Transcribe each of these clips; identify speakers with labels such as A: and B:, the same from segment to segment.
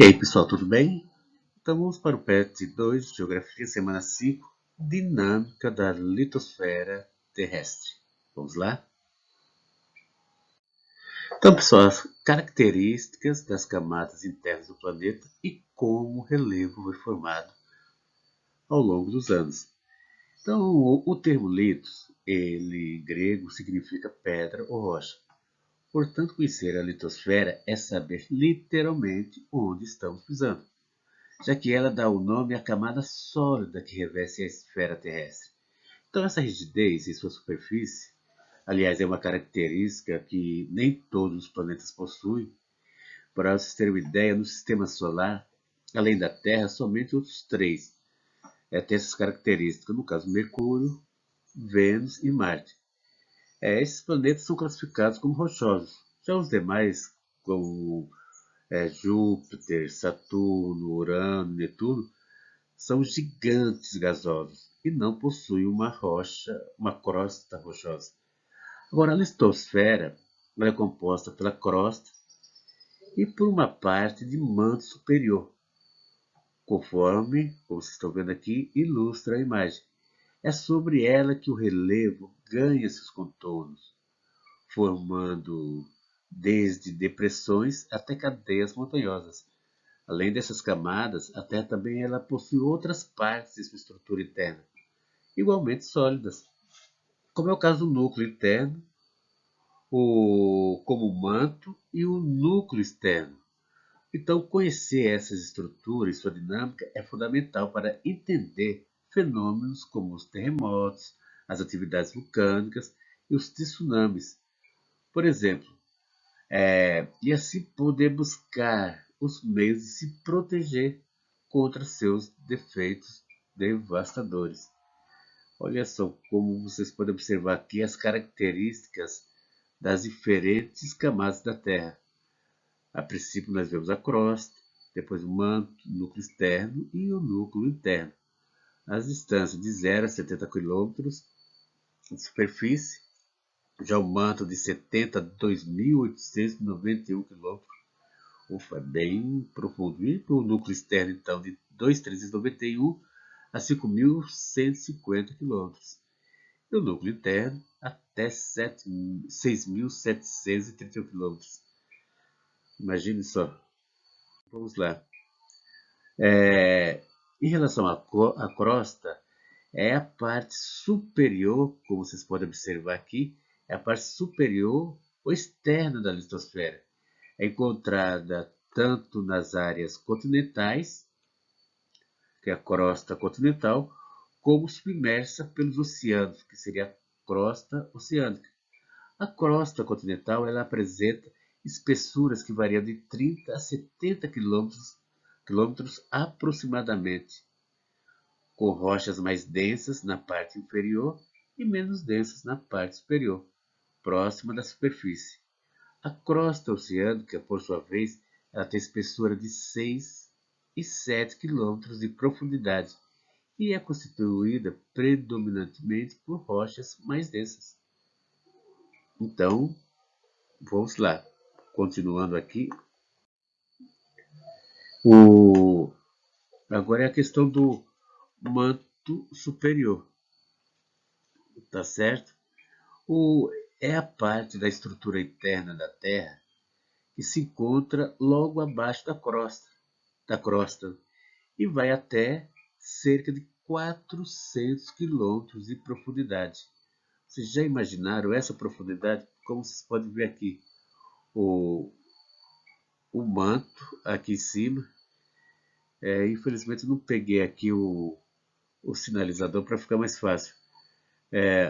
A: E aí pessoal, tudo bem? Então vamos para o PET 2, Geografia, semana 5, Dinâmica da litosfera terrestre. Vamos lá? Então pessoal, as características das camadas internas do planeta e como o relevo foi formado ao longo dos anos. Então o termo litos, ele grego, significa pedra ou rocha. Portanto, conhecer a litosfera é saber literalmente onde estamos pisando, já que ela dá o nome à camada sólida que reveste a esfera terrestre. Então, essa rigidez em sua superfície, aliás, é uma característica que nem todos os planetas possuem. Para vocês terem uma ideia, no sistema solar, além da Terra, somente outros três têm essas características, no caso, Mercúrio, Vênus e Marte. Esses planetas são classificados como rochosos. Já os demais, como Júpiter, Saturno, Urano, Netuno, são gigantes gasosos e não possuem uma crosta rochosa. Agora, a litosfera ela é composta pela crosta e por uma parte de manto superior, conforme, como vocês estão vendo aqui, ilustra a imagem. É sobre ela que o relevo ganha seus contornos, formando desde depressões até cadeias montanhosas. Além dessas camadas, a Terra também ela possui outras partes de sua estrutura interna, igualmente sólidas, como é o caso do núcleo interno, como o manto e o núcleo externo. Então, conhecer essas estruturas e sua dinâmica é fundamental para entender fenômenos como os terremotos, as atividades vulcânicas e os tsunamis, por exemplo, e assim poder buscar os meios de se proteger contra seus defeitos devastadores. Olha só como vocês podem observar aqui as características das diferentes camadas da Terra. A princípio nós vemos a crosta, depois o manto, o núcleo externo e o núcleo interno. As distâncias de 0 a 70 quilômetros de superfície, já o manto de 70 a 2.891 quilômetros, é bem profundo. E o núcleo externo, então, de 2.391 a 5.150 quilômetros. E o núcleo interno até 6.731 quilômetros. Imagine só. Vamos lá. Em relação à crosta, é a parte superior, como vocês podem observar aqui, é a parte superior ou externa da litosfera. É encontrada tanto nas áreas continentais, que é a crosta continental, como submersa pelos oceanos, que seria a crosta oceânica. A crosta continental ela apresenta espessuras que variam de 30 a 70 quilômetros aproximadamente, com rochas mais densas na parte inferior e menos densas na parte superior, próxima da superfície. A crosta oceânica, por sua vez, ela tem espessura de 6 e 7 quilômetros de profundidade e é constituída predominantemente por rochas mais densas. Então, vamos lá. Continuando aqui, o... agora é a questão do manto superior, tá certo? É a parte da estrutura interna da Terra que se encontra logo abaixo da crosta e vai até cerca de 400 quilômetros de profundidade. Vocês já imaginaram essa profundidade? Como vocês podem ver aqui, o, o manto aqui em cima. Infelizmente não peguei aqui o sinalizador para ficar mais fácil.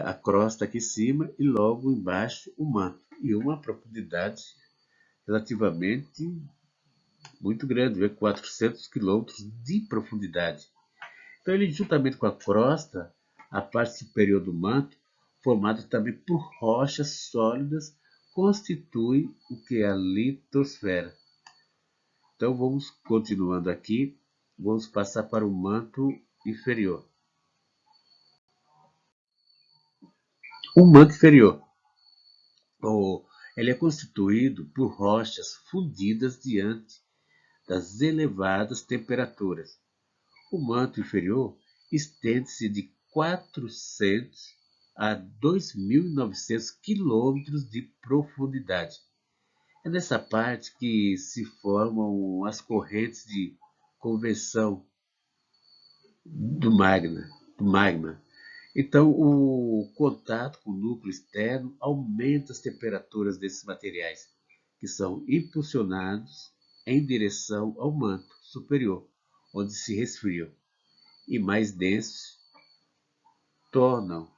A: A crosta aqui em cima e logo embaixo o manto. E uma profundidade relativamente muito grande, 400 quilômetros de profundidade. Então ele juntamente com a crosta, a parte superior do manto, formada também por rochas sólidas, constitui o que é a litosfera. Então vamos continuando aqui, vamos passar para o manto inferior. O manto inferior, ele é constituído por rochas fundidas diante das elevadas temperaturas. O manto inferior estende-se de 400 a 2.900 quilômetros de profundidade. É nessa parte que se formam as correntes de convecção do magma. Então, o contato com o núcleo externo aumenta as temperaturas desses materiais, que são impulsionados em direção ao manto superior, onde se resfriam, e mais densos tornam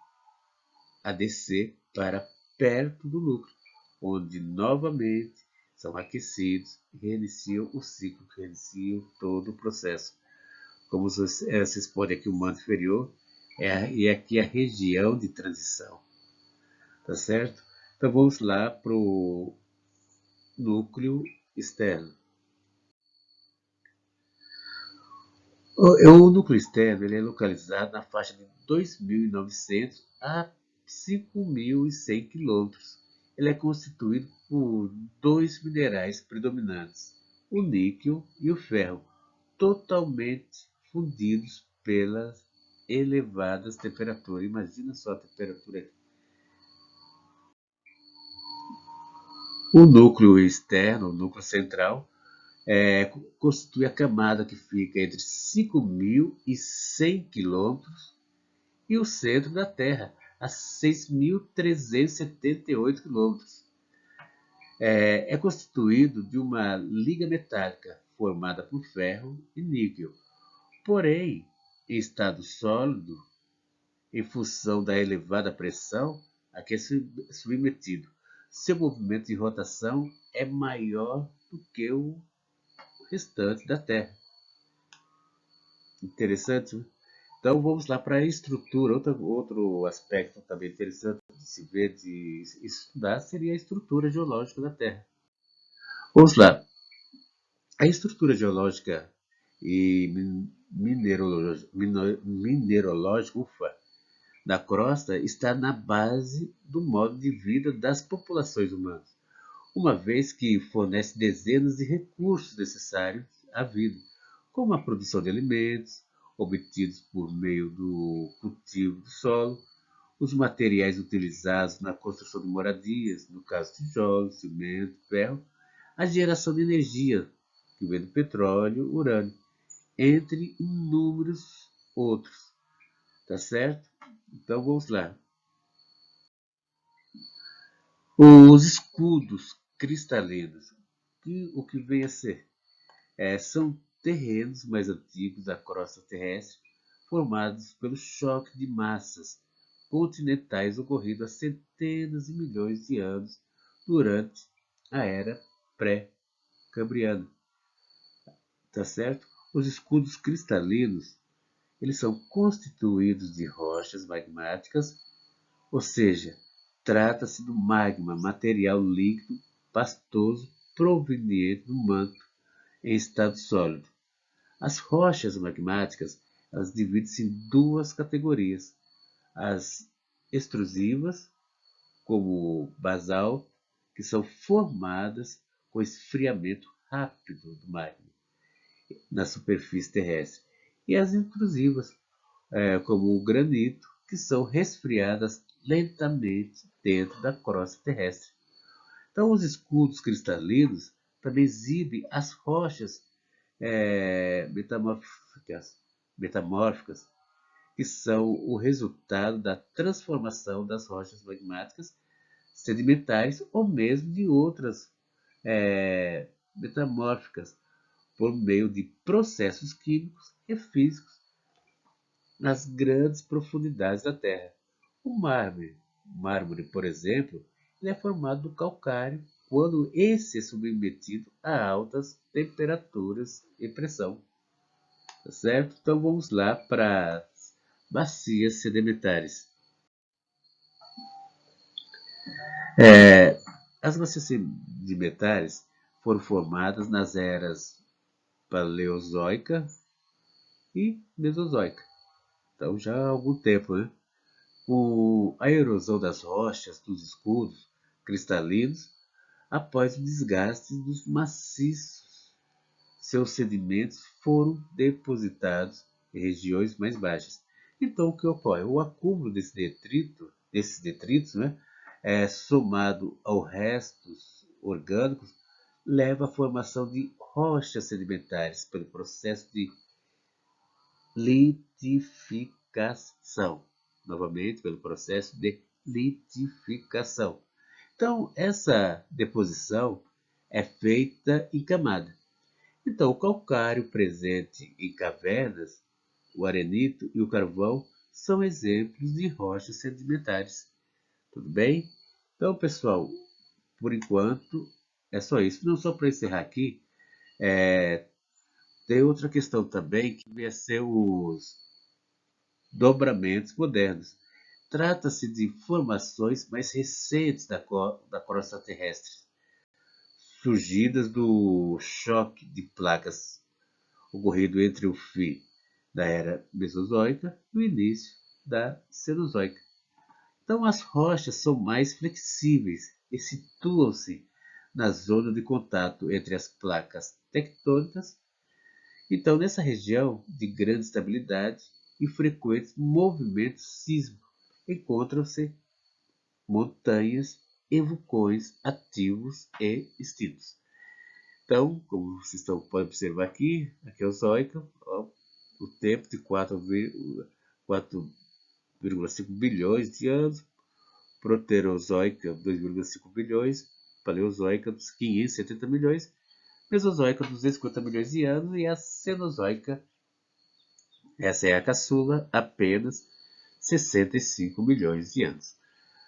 A: a descer para perto do núcleo, onde novamente são aquecidos e reiniciam o ciclo, reiniciam todo o processo. Como vocês podem aqui, o manto inferior e aqui a região de transição, tá certo? Então vamos lá para o núcleo externo. O núcleo externo ele é localizado na faixa de 2.900 a 5.100 quilômetros. Ele é constituído por dois minerais predominantes, o níquel e o ferro, totalmente fundidos pelas elevadas temperaturas. Imagina só a temperatura aqui. O núcleo externo, o núcleo central, constitui a camada que fica entre 5.100 quilômetros e o centro da Terra, a 6.378 quilômetros. É constituído de uma liga metálica formada por ferro e níquel. Porém, em estado sólido, em função da elevada pressão a que é submetido, seu movimento de rotação é maior do que o restante da Terra. Interessante, né? Então vamos lá para a estrutura. Outro aspecto também interessante de se ver, de estudar, seria a estrutura geológica da Terra. Vamos lá. A estrutura geológica e minerológica da crosta está na base do modo de vida das populações humanas, uma vez que fornece dezenas de recursos necessários à vida, como a produção de alimentos, obtidos por meio do cultivo do solo, os materiais utilizados na construção de moradias, no caso tijolos, cimento, ferro, a geração de energia, que vem do petróleo, urânio, entre inúmeros outros. Tá certo? Então vamos lá. Os escudos cristalinos, o que vem a ser? São terrenos mais antigos da crosta terrestre, formados pelo choque de massas continentais ocorrido há centenas de milhões de anos durante a era pré-cambriana. Tá certo? Os escudos cristalinos, eles são constituídos de rochas magmáticas, ou seja, trata-se do magma, material líquido pastoso proveniente do manto em estado sólido. As rochas magmáticas, elas dividem-se em duas categorias: as extrusivas, como o basalto, que são formadas com esfriamento rápido do magma na superfície terrestre, e as intrusivas, como o granito, que são resfriadas lentamente dentro da crosta terrestre. Então, os escudos cristalinos também exibem as rochas metamórficas, que são o resultado da transformação das rochas magmáticas sedimentares ou mesmo de outras metamórficas por meio de processos químicos e físicos nas grandes profundidades da Terra. O mármore, por exemplo, ele é formado do calcário quando esse é submetido a altas temperaturas e pressão. Tá certo? Então vamos lá para as bacias sedimentares. As bacias sedimentares foram formadas nas eras Paleozoica e Mesozoica. Então já há algum tempo, né? A erosão das rochas dos escudos cristalinos após o desgaste dos maciços seus sedimentos foram depositados em regiões mais baixas. Então, o que ocorre? O acúmulo desses detritos, né, somado aos restos orgânicos, leva à formação de rochas sedimentares pelo processo de litificação. Novamente, pelo processo de litificação. Então, essa deposição é feita em camada. Então, o calcário presente em cavernas, o arenito e o carvão são exemplos de rochas sedimentares. Tudo bem? Então, pessoal, por enquanto é só isso. Não, só para encerrar aqui, tem outra questão também que vai ser os dobramentos modernos. Trata-se de formações mais recentes da crosta terrestre, surgidas do choque de placas ocorrido entre o fim da era Mesozoica e o início da Cenozoica. Então, as rochas são mais flexíveis e situam-se na zona de contato entre as placas tectônicas. Então, nessa região de grande estabilidade e frequentes movimentos sísmicos, encontram-se montanhas e vulcões ativos e extintos. Então, como vocês podem observar aqui é o Zoica, o tempo de 4,5 bilhões de anos, Proterozoica 2,5 bilhões, Paleozoica dos 570 milhões, Mesozoica 250 milhões de anos e a Cenozoica, essa é a caçula, apenas 65 milhões de anos.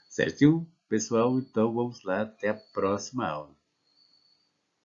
A: Certo, pessoal? Então vamos lá, até a próxima aula.